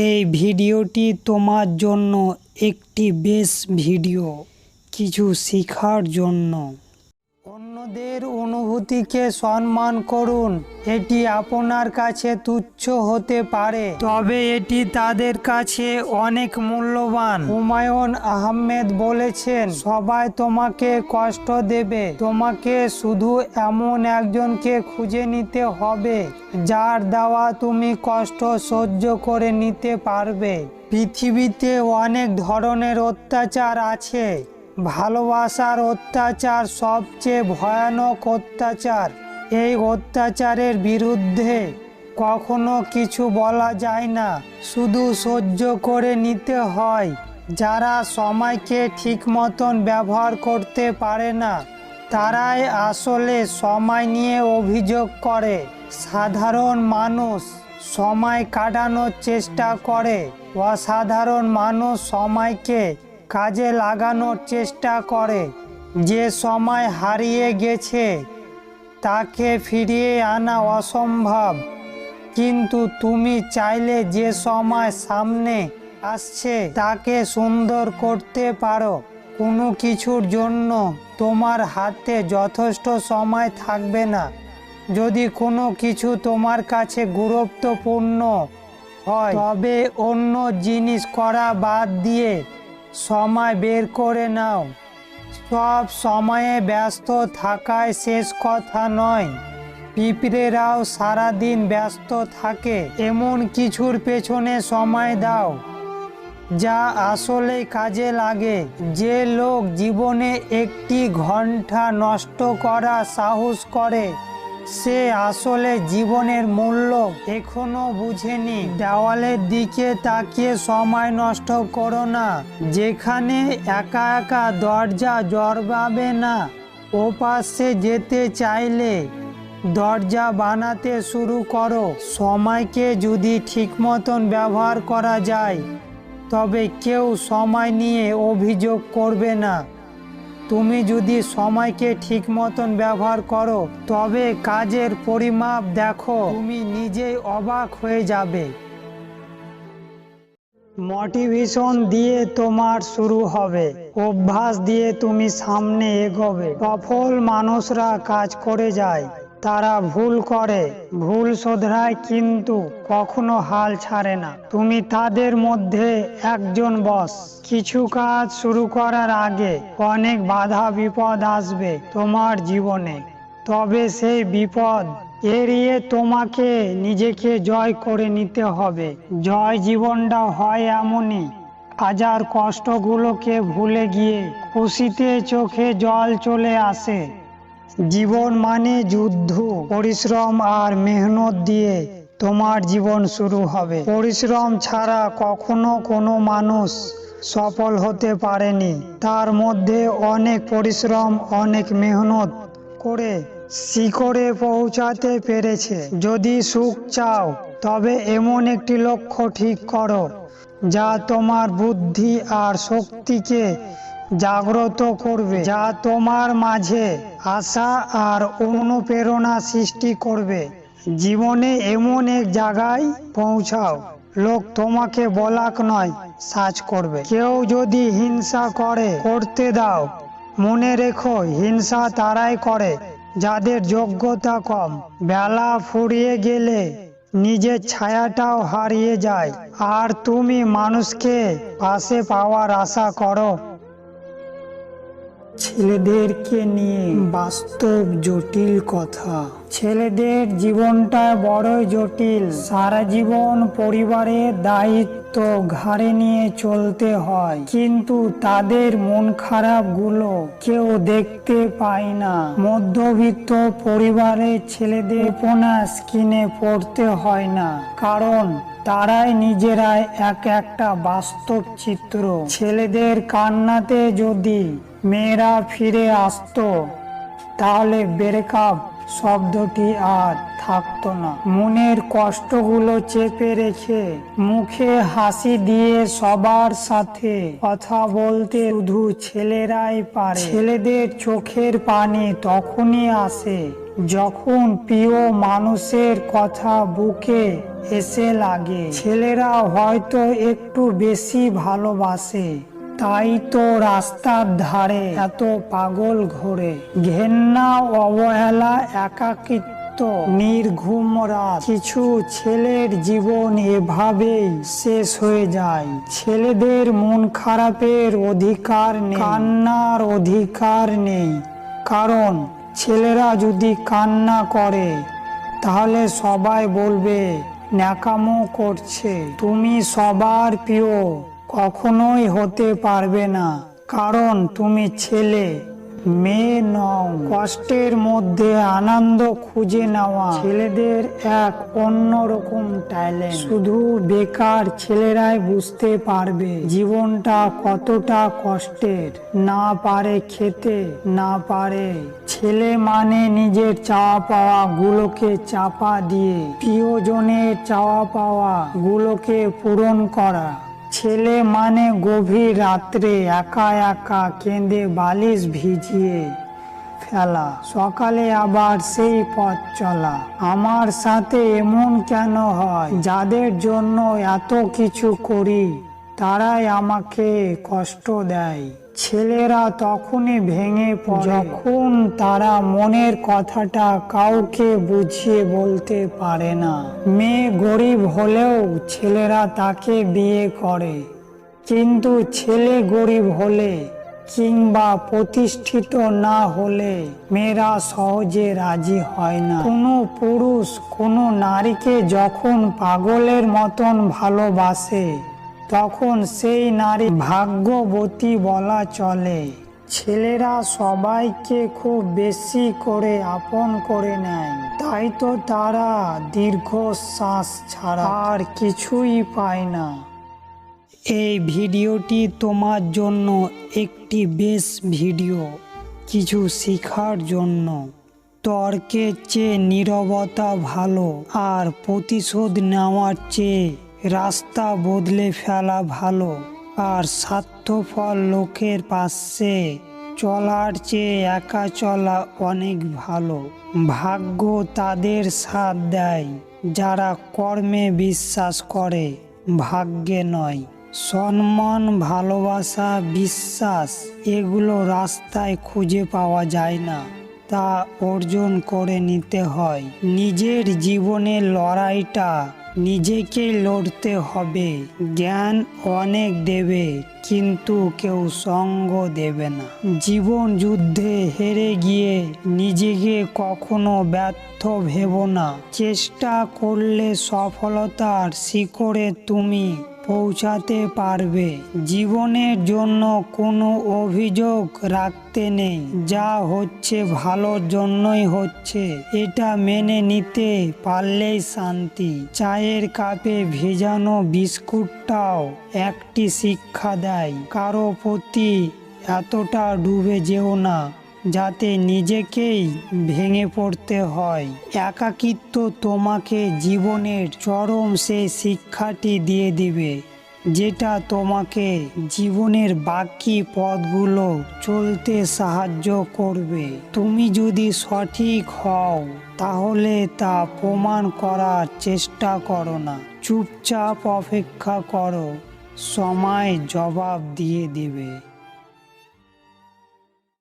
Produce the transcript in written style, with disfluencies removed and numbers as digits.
এই ভিডিওটি তোমার জন্য একটি বেশ ভিডিও, কিছু শেখার জন্য। অন্যদের অনুভূতিকে সম্মান করুন। এটি আপনার কাছে তুচ্ছ হতে পারে, তবে এটি তাদের কাছে অনেক মূল্যবান। হুমায়ুন আহমেদ বলেছেন, সবাই তোমাকে কষ্ট দেবে, তোমাকে শুধু এমন একজনকে খুঁজে নিতে হবে যার দেওয়া তুমি কষ্ট সহ্য করে নিতে পারবে। পৃথিবীতে অনেক ধরনের অত্যাচার আছে, ভালোবাসার অত্যাচার সবচেয়ে ভয়ানক অত্যাচার। এই অত্যাচারের বিরুদ্ধে কখনো কিছু বলা যায় না, শুধু সহ্য করে নিতে হয়। যারা সময়কে ঠিক মতন ব্যবহার করতে পারে না, তারাই আসলে সময় নিয়ে অভিযোগ করে। সাধারণ মানুষ সময় কাটানোর চেষ্টা করে, অসাধারণ মানুষ সময়কে কাজে লাগানোর চেষ্টা করে। যে সময় হারিয়ে গেছে তাকে ফিরিয়ে আনা অসম্ভব, কিন্তু তুমি চাইলে যে সময় সামনে আসছে তাকে সুন্দর করতে পারো। কোনো কিছুর জন্য তোমার হাতে যথেষ্ট সময় থাকবে না। যদি কোনো কিছু তোমার কাছে গুরুত্বপূর্ণ হয়, তবে অন্য জিনিস করা বাদ দিয়ে সময় বের করে নাও। সব সময়ে ব্যস্ত থাকায় শেষ কথা নয়। পিঁপড়েরাও সারাদিন ব্যস্ত থাকে। এমন কিছুর পেছনে সময় দাও যা আসলে কাজে লাগে। যে লোক জীবনে একটি ঘন্টা নষ্ট করার সাহস করে, সে আসলে জীবনের মূল্য এখনো বুঝেনি। দেওয়ালের দিকে তাকিয়ে সময় নষ্ট করো না। যেখানে একা একা দরজা জড়াবে না, ওপাশে যেতে চাইলে দরজা বানাতে শুরু করো। সময়কে যদি ঠিক মতন ব্যবহার করা যায়, তবে কেউ সময় নিয়ে অভিযোগ করবে না। তুমি যদি সময়কে ঠিক মতন ব্যবহার করো, তবে কাজের পরিমাপ দেখো, তুমি নিজেই অবাক হয়ে যাবে। মোটিভেশন দিয়ে তোমার শুরু হবে, অভ্যাস দিয়ে তুমি সামনে এগোবে। সফল মানুষরা কাজ করে যায়, তারা ভুল করে, ভুল শোধরায়, কিন্তু কখনো হাল ছাড়ে না। তুমি তাদের মধ্যে একজন বস। কিছু কাজ শুরু করার আগে অনেক বাধা বিপদ আসবে তোমার জীবনে, তবে সেই বিপদ এড়িয়ে তোমাকে নিজেকে জয় করে নিতে হবে। জয় জীবনটা হয় এমনই, হাজার কষ্টগুলোকে ভুলে গিয়ে খুশিতে চোখে জল চলে আসে। জীবন মানে যুদ্ধ, পরিশ্রম আর মেহনত দিয়ে তোমার জীবন শুরু হবে। পরিশ্রম ছাড়া কখনো কোনো মানুষ সফল হতে পারেনি। তার মধ্যে অনেক পরিশ্রম, অনেক মেহনত করে শিখরে পৌঁছাতে পেরেছে। যদি সুখ চাও, তবে এমন একটি লক্ষ্য ঠিক করো যা তোমার বুদ্ধি আর শক্তিকে জাগ্রত করবে, যা তোমার মাঝে আশা আর অনুপ্রেরণা সৃষ্টি করবে। জীবনে এমন এক জায়গায় পৌঁছাও, লোক তোমাকে বলাক নয়, সাজ করবে। কেউ যদি হিংসা করে, করতে দাও। মনে রেখো, হিংসা তারাই করে যাদের যোগ্যতা কম। বেলা ফুরিয়ে গেলে নিজের ছায়াটাও হারিয়ে যায়, আর তুমি মানুষকে পাশে পাওয়ার আশা করো। ছেলেদেরকে নিয়ে বাস্তব জটিল কথা। ছেলেদের জীবনটা বড়ই জটিল। সারা জীবন পরিবারের দায়িত্ব ঘাড়ে নিয়ে চলতে হয়, কিন্তু তাদের মন খারাপ গুলো কেউ দেখতে পায় না। মধ্যবিত্ত পরিবারের ছেলেদের উপন্যাস কিনে পড়তে হয় না, কারণ তারাই নিজেরাই একটা বাস্তব চিত্র। ছেলেদের কান্নাতে যদি মেয়েরা ফিরে আসতো, তাহলে ব্রেকআপ শব্দটি আর থাকতো না। মনের কষ্টগুলো চেপে রেখে মুখে হাসি দিয়ে সবার সাথে কথা বলতে শুধু ছেলেরাই পারে। ছেলেদের চোখের পানি তখনই আসে যখন প্রিয় মানুষের কথা বুকে এসে লাগে, ছেলেরা হয়তো একটু বেশি ভালোবাসে, তাই তো রাস্তার ধারে এত পাগল ঘোরে। ঘেন্না, অবহেলা, একাকিত্ব, নির্ঘুম রাত, কিছু ছেলের জীবন এভাবেই শেষ হয়ে যায়। ছেলেদের মন খারাপের অধিকার নেই, কান্নার অধিকার নেই, কারণ ছেলেরা যদি কান্না করে তাহলে সবাই বলবে ন্যাকামো করছে। তুমি সবার প্রিয় কখনোই হতে পারবে না, কারণ তুমি ছেলে, মেয়ে নও। কষ্টের মধ্যে আনন্দ খুঁজে নেওয়া ছেলেদের এক অন্যরকম ট্যালেন্ট। শুধু বেকার ছেলেরাই বুঝতে পারবে জীবনটা কতটা কষ্টের। না পারে খেতে, না পারে। ছেলে মানে নিজের চাওয়া পাওয়া গুলোকে চাপা দিয়ে প্রিয়জনের চাওয়া পাওয়া গুলোকে পূরণ করা। ছেলে মানে গভীর রাত্রে একা একা কেঁদে বালিশ ভিজিয়ে ফেলা, সকালে আবার সেই পথ চলা। আমার সাথে এমন কেন হয়? যাদের জন্য এত কিছু করি তারাই আমাকে কষ্ট দেয়। ছেলেরা তখনই ভেঙে পড়ে যখন তারা মনের কথাটা কাউকে বুঝিয়ে বলতে পারে না। মেয়ে গরিব হলেও ছেলেরা তাকে বিয়ে করে, কিন্তু ছেলে গরিব হলে কিংবা প্রতিষ্ঠিত না হলে মেয়েরা সহজে রাজি হয় না। কোনো পুরুষ কোনো নারীকে যখন পাগলের মতন ভালোবাসে তখন সেই নারী ভাগ্যবতী বলা চলে। ছেলেরা সবাইকে খুব বেশি করে আপন করে নেয়, তাই তো তারা দীর্ঘশ্বাস ছাড়া আর কিছুই পায় না। এই ভিডিওটি তোমার জন্য একটি বেশ ভিডিও, কিছু শেখার জন্য। তর্কের চেয়ে নীরবতা ভালো, আর প্রতিশোধ নেওয়ার চেয়ে রাস্তা বদলে ফেলা ভালো, আর স্বার্থপর লোকের পাশে চলার চেয়ে একা চলা অনেক ভালো। ভাগ্য তাদের সাথ দেয় যারা কর্মে বিশ্বাস করে, ভাগ্যে নয়। সম্মান, ভালোবাসা, বিশ্বাস এগুলো রাস্তায় খুঁজে পাওয়া যায় না, তা অর্জন করে নিতে হয়। নিজের জীবনের লড়াইটা নিজেকেই লড়তে হবে। জ্ঞান অনেক দেবে, কিন্তু কেউ সঙ্গ দেবে না। জীবন যুদ্ধে হেরে গিয়ে নিজেকে কখনো ব্যর্থ ভেবো না। চেষ্টা করলে সফলতার শিখরে তুমি পৌঁছাতে পারবে। জীবনের জন্য কোনো অভিযোগ রাখতে নেই, যা হচ্ছে ভালোর জন্যই হচ্ছে, এটা মেনে নিতে পারলেই শান্তি। চায়ের কাপে ভেজানো বিস্কুটটাও একটি শিক্ষা দেয়। কারো প্রতি এতটা ডুবে যেও না যাতে নিজেকেই ভেঙে পড়তে হয়। একাকিত্ব তোমাকে জীবনের চরম সেই শিক্ষাটি দিয়ে দিবে, যেটা তোমাকে জীবনের বাকি পথগুলো চলতে সাহায্য করবে। তুমি যদি সঠিক হও তাহলে তা প্রমাণ করার চেষ্টা করো না, চুপচাপ অপেক্ষা করো, সময় জবাব দিয়ে দিবে।